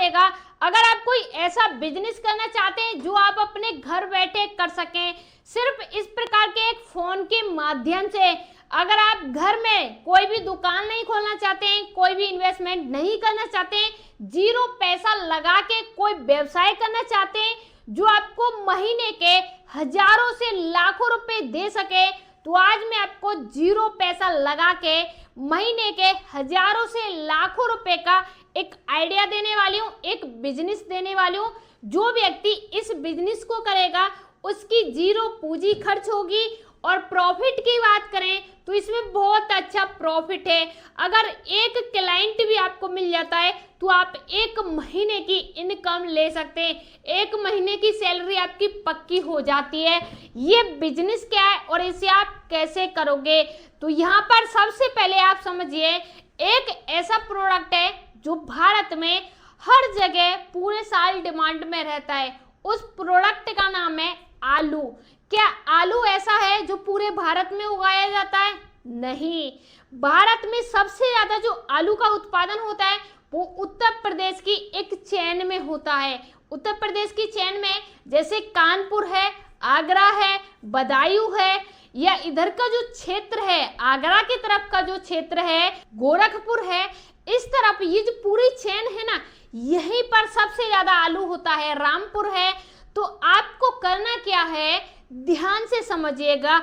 करेगा। अगर आप कोई ऐसा बिजनेस करना चाहते हैं जो आप अपने घर बैठे कर सकें, सिर्फ इस प्रकार के एक फोन के माध्यम से, अगर आप घर में कोई भी दुकान नहीं खोलना चाहते हैं, कोई भी इन्वेस्टमेंट नहीं करना चाहते हैं, जीरो पैसा लगा के कोई व्यवसाय करना चाहते हैं जो आपको महीने के हजारों से लाखों रुपए दे सके, तो आज मैं आपको जीरो पैसा लगा के महीने के हजारों से लाखों रुपए का एक आइडिया देने वाली हूँ, एक बिजनेस देने वाली हूँ। जो व्यक्ति इस बिजनेस को करेगा उसकी जीरो पूंजी खर्च होगी। और प्रॉफिट की बात करें तो इसमें बहुत अच्छा प्रॉफिट है। अगर एक क्लाइंट भी आपको मिल जाता है तो आप एक महीने की इनकम ले सकते हैं, एक महीने की सैलरी आपकी पक्की हो जाती है। ये बिजनेस क्या है और इसे आप कैसे करोगे, तो यहाँ पर सबसे पहले आप समझिए, एक ऐसा प्रोडक्ट है जो भारत में हर जगह पूरे साल डिमांड में रहता है। उस प्रोडक्ट का नाम है आलू। क्या आलू ऐसा है जो पूरे भारत में उगाया जाता है? नहीं। भारत में सबसे ज्यादा जो आलू का उत्पादन होता है वो उत्तर प्रदेश की एक चेन में होता है। उत्तर प्रदेश की चेन में जैसे कानपुर है, आगरा है, बदायूं है, या इधर का जो क्षेत्र है आगरा की तरफ का जो क्षेत्र है, गोरखपुर है, इस तरफ ये जो पूरी चेन है ना, यहीं पर सबसे ज्यादा आलू होता है। रामपुर है। तो आपको करना क्या है, ध्यान से समझिएगा।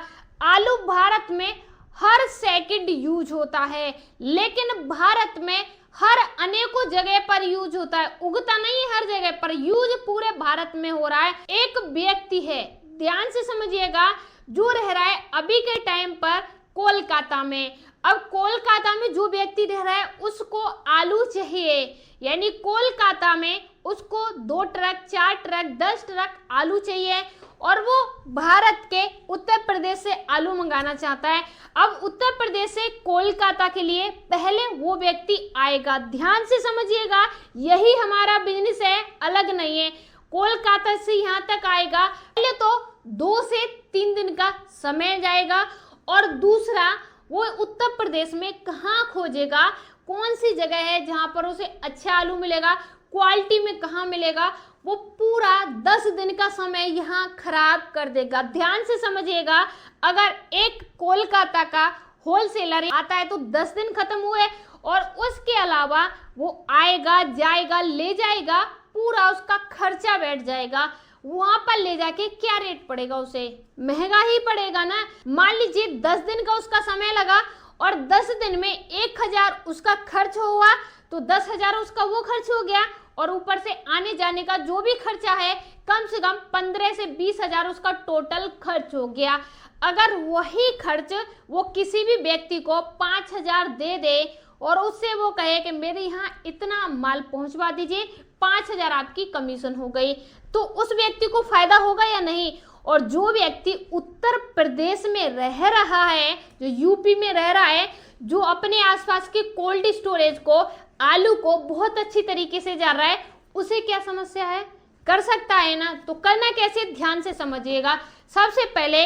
आलू भारत में हर सेकंड यूज होता है, लेकिन भारत में हर अनेकों जगह पर यूज होता है, उगता नहीं है हर जगह पर, यूज पूरे भारत में हो रहा है। एक व्यक्ति है, ध्यान से समझिएगा, जो रह रहा है अभी के टाइम पर कोलकाता में। अब कोलकाता में जो व्यक्ति रह रहा है उसको आलू चाहिए, यानी कोलकाता में उसको 2 ट्रक, 4 ट्रक, 10 ट्रक आलू चाहिए, और वो भारत के उत्तर प्रदेश से आलू मंगाना चाहता है। अब उत्तर प्रदेश से कोलकाता के लिए पहले वो व्यक्ति आएगा। ध्यान से समझिएगा, यही हमारा बिजनेस है, अलग नहीं है। कोलकाता से यहाँ तक आएगा, पहले तो 2 से 3 दिन का समय जाएगा, और दूसरा वो उत्तर प्रदेश में कहाँ खोजेगा, कौन सी जगह है जहां पर उसे अच्छा आलू मिलेगा, क्वालिटी में कहाँ मिलेगा, वो पूरा 10 दिन का समय यहाँ खराब कर देगा। ध्यान से समझिएगा, अगर एक कोलकाता का होलसेलर आता है तो 10 दिन खत्म हुए, और उसके अलावा वो आएगा, जाएगा, ले जाएगा, पूरा उसका खर्चा बैठ जाएगा। वहां पर ले जाके क्या रेट पड़ेगा, उसे महंगा ही पड़ेगा ना। मान लीजिए 10 दिन का उसका समय लगा और 10 दिन में 1000 उसका खर्च हुआ, तो 10,000 उसका वो खर्च हो गया, और ऊपर से आने जाने का जो भी खर्चा है कम से कम 15 से 20,000 उसका टोटल खर्च हो गया। अगर वही खर्च वो किसी भी व्यक्ति को 5,000 दे दे और उससे वो कहे कि मेरे यहाँ इतना माल पहुंचवा दीजिए, 5,000 आपकी कमीशन हो गई, तो उस व्यक्ति को फायदा होगा या नहीं। और जो व्यक्ति उत्तर प्रदेश में रह रहा है, जो यूपी में रह रहा है, जो अपने आसपास के कोल्ड स्टोरेज को, आलू को बहुत अच्छी तरीके से जान रहा है, उसे क्या समस्या है, कर सकता है ना। तो करना कैसे, ध्यान से समझिएगा। सबसे पहले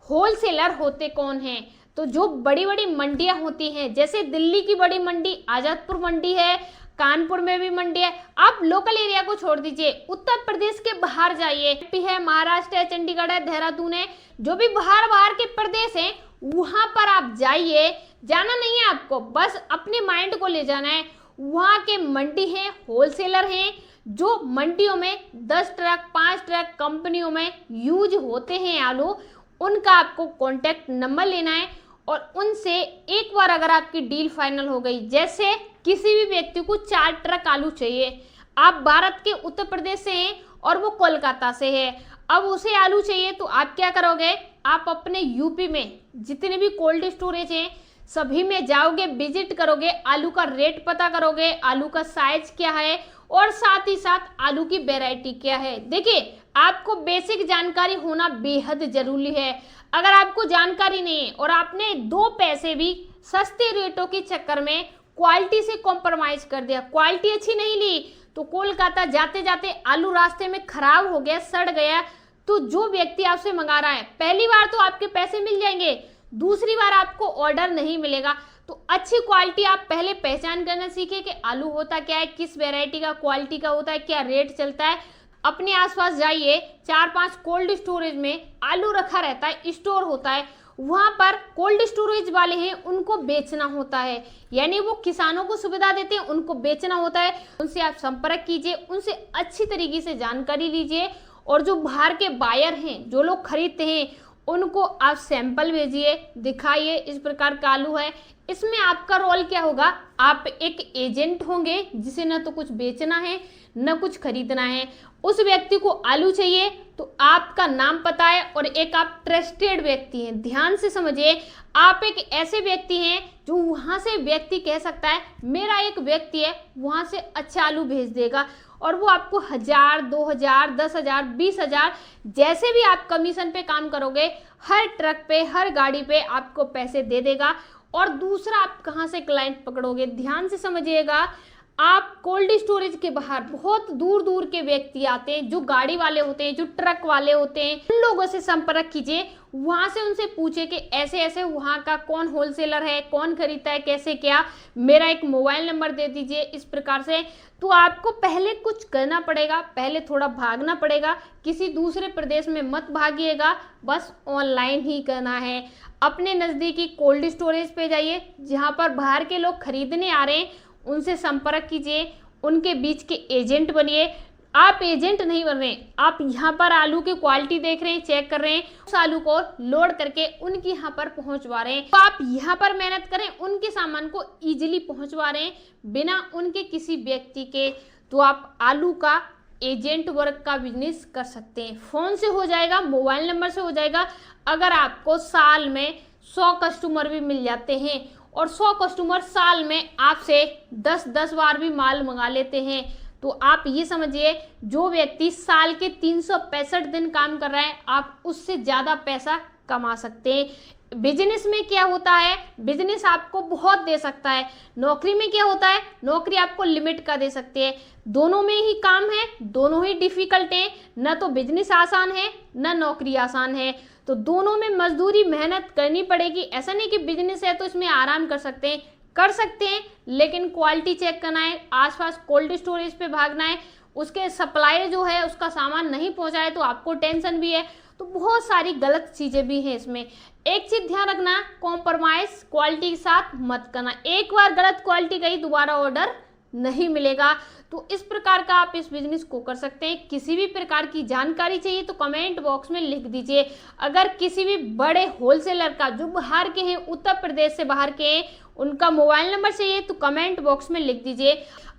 होलसेलर होते कौन हैं, तो जो बड़ी बड़ी मंडियां होती हैं, जैसे दिल्ली की बड़ी मंडी आजादपुर मंडी है, कानपुर में भी मंडी है। आप लोकल एरिया को छोड़ दीजिए, उत्तर प्रदेश के बाहर जाइए, यूपी है, महाराष्ट्र है, चंडीगढ़ है, देहरादून है, जो भी बाहर के प्रदेश हैं वहां पर आप जाइए। जाना नहीं है आपको, बस अपने माइंड को ले जाना है। वहां के मंडी है, होलसेलर हैं, जो मंडियों में 10 ट्रक, 5 ट्रक कंपनियों में यूज होते हैं आलू, उनका आपको कॉन्टेक्ट नंबर लेना है, और उनसे एक बार अगर आपकी डील फाइनल हो गई, जैसे किसी भी व्यक्ति को 4 ट्रक आलू चाहिए, आप भारत के उत्तर प्रदेश से हैं और वो कोलकाता से है, अब उसे आलू चाहिए, तो आप क्या करोगे, आप अपने यूपी में जितने भी कोल्ड स्टोरेज हैं सभी में जाओगे, विजिट करोगे, आलू का रेट पता करोगे, आलू का साइज क्या है, और साथ ही साथ आलू की वैरायटी क्या है। देखिए, आपको बेसिक जानकारी होना बेहद जरूरी है। अगर आपको जानकारी नहीं है और आपने 2 पैसे भी सस्ते रेटों के चक्कर में क्वालिटी से कॉम्प्रोमाइज कर दिया, क्वालिटी अच्छी नहीं ली, तो कोलकाता जाते जाते आलू रास्ते में खराब हो गया, सड़ गया, तो जो व्यक्ति आपसे मंगा रहा है, पहली बार तो आपके पैसे मिल जाएंगे, दूसरी बार आपको ऑर्डर नहीं मिलेगा। तो अच्छी क्वालिटी आप पहले पहचान करना सीखें कि आलू होता क्या है, किस वैरायटी का, क्वालिटी का होता है, क्या रेट चलता है। अपने आसपास जाइए, 4-5 कोल्ड स्टोरेज में आलू रखा रहता है, स्टोर होता है, वहां पर कोल्ड स्टोरेज वाले हैं, उनको बेचना होता है, यानी वो किसानों को सुविधा देते हैं, उनको बेचना होता है। उनसे आप संपर्क कीजिए, उनसे अच्छी तरीके से जानकारी लीजिए, और जो बाहर के बायर हैं, जो लोग खरीदते हैं, उनको आप सैंपल भेजिए, दिखाइए इस प्रकार का आलू है। इसमें आपका रोल क्या होगा, आप एक एजेंट होंगे जिसे न तो कुछ बेचना है न कुछ खरीदना है। उस व्यक्ति को आलू चाहिए तो आपका नाम पता है और एक आप ट्रस्टेड व्यक्ति हैं। ध्यान से समझिए, आप एक ऐसे व्यक्ति हैं जो वहां से व्यक्ति कह सकता है मेरा एक व्यक्ति है वहां से अच्छा आलू भेज देगा, और वो आपको 1000, 2000, 10,000, 20,000 जैसे भी आप कमीशन पे काम करोगे, हर ट्रक पे, हर गाड़ी पे आपको पैसे दे देगा। और दूसरा, आप कहां से क्लाइंट पकड़ोगे, ध्यान से समझिएगा। आप कोल्ड स्टोरेज के बाहर बहुत दूर दूर के व्यक्ति आते हैं, जो गाड़ी वाले होते हैं, जो ट्रक वाले होते हैं, उन लोगों से संपर्क कीजिए, वहां से उनसे पूछे कि ऐसे ऐसे वहां का कौन होलसेलर है, कौन खरीदता है, कैसे क्या, मेरा एक मोबाइल नंबर दे दीजिए, इस प्रकार से। तो आपको पहले कुछ करना पड़ेगा, पहले थोड़ा भागना पड़ेगा, किसी दूसरे प्रदेश में मत भागिएगा, बस ऑनलाइन ही करना है। अपने नज़दीकी कोल्ड स्टोरेज पे जाइए, जहाँ पर बाहर के लोग खरीदने आ रहे हैं, उनसे संपर्क कीजिए, उनके बीच के एजेंट बनिए। आप एजेंट नहीं बन रहे, आप यहाँ पर आलू की क्वालिटी देख रहे हैं, चेक कर रहे हैं, उस आलू को लोड करके उनके यहाँ पर पहुंचवा रहे हैं। तो आप यहाँ पर मेहनत करें, उनके सामान को इजीली पहुंचवा रहे हैं बिना उनके किसी व्यक्ति के। तो आप आलू का एजेंट वर्क का बिजनेस कर सकते हैं। फोन से हो जाएगा, मोबाइल नंबर से हो जाएगा। अगर आपको साल में 100 कस्टमर भी मिल जाते हैं, और 100 कस्टमर साल में आपसे 10-10 बार भी माल मंगा लेते हैं, तो आप ये समझिए, जो व्यक्ति साल के 365 दिन काम कर रहा है, आप उससे ज़्यादा पैसा कमा सकते हैं। बिजनेस में क्या होता है, बिजनेस आपको बहुत दे सकता है। नौकरी में क्या होता है, नौकरी आपको लिमिट का दे सकती है। दोनों में ही काम है, दोनों ही डिफिकल्ट है, न तो बिजनेस आसान है न नौकरी आसान है। तो दोनों में मजदूरी, मेहनत करनी पड़ेगी। ऐसा नहीं कि बिजनेस है तो इसमें आराम कर सकते हैं, लेकिन क्वालिटी चेक करना है, आसपास कोल्ड स्टोरेज पे भागना है, उसके सप्लाई जो है उसका सामान नहीं पहुंचा है तो आपको टेंशन भी है। तो बहुत सारी गलत चीजें भी हैं इसमें। एक चीज ध्यान रखना, कॉम्प्रोमाइज क्वालिटी के साथ मत करना। एक बार गलत क्वालिटी गई, दोबारा ऑर्डर नहीं मिलेगा। तो इस प्रकार का आप इस बिजनेस को कर सकते हैं। किसी भी प्रकार की जानकारी चाहिए तो कमेंट बॉक्स में लिख दीजिए। अगर किसी भी बड़े होलसेलर का, जो बाहर के हैं, उत्तर प्रदेश से बाहर के हैं, उनका मोबाइल नंबर चाहिए तो कमेंट बॉक्स में लिख दीजिए।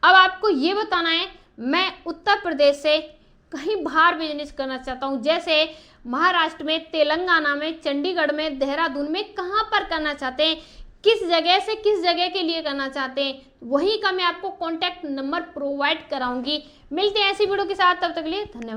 अब आपको ये बताना है, मैं उत्तर प्रदेश से कहीं बाहर बिजनेस करना चाहता हूँ, जैसे महाराष्ट्र में, तेलंगाना में, चंडीगढ़ में, देहरादून में, कहाँ पर करना चाहते हैं, किस जगह से किस जगह के लिए करना चाहते हैं, वहीं का मैं आपको कॉन्टैक्ट नंबर प्रोवाइड कराऊंगी। मिलते हैं ऐसी वीडियो के साथ, तब तक के लिए धन्यवाद।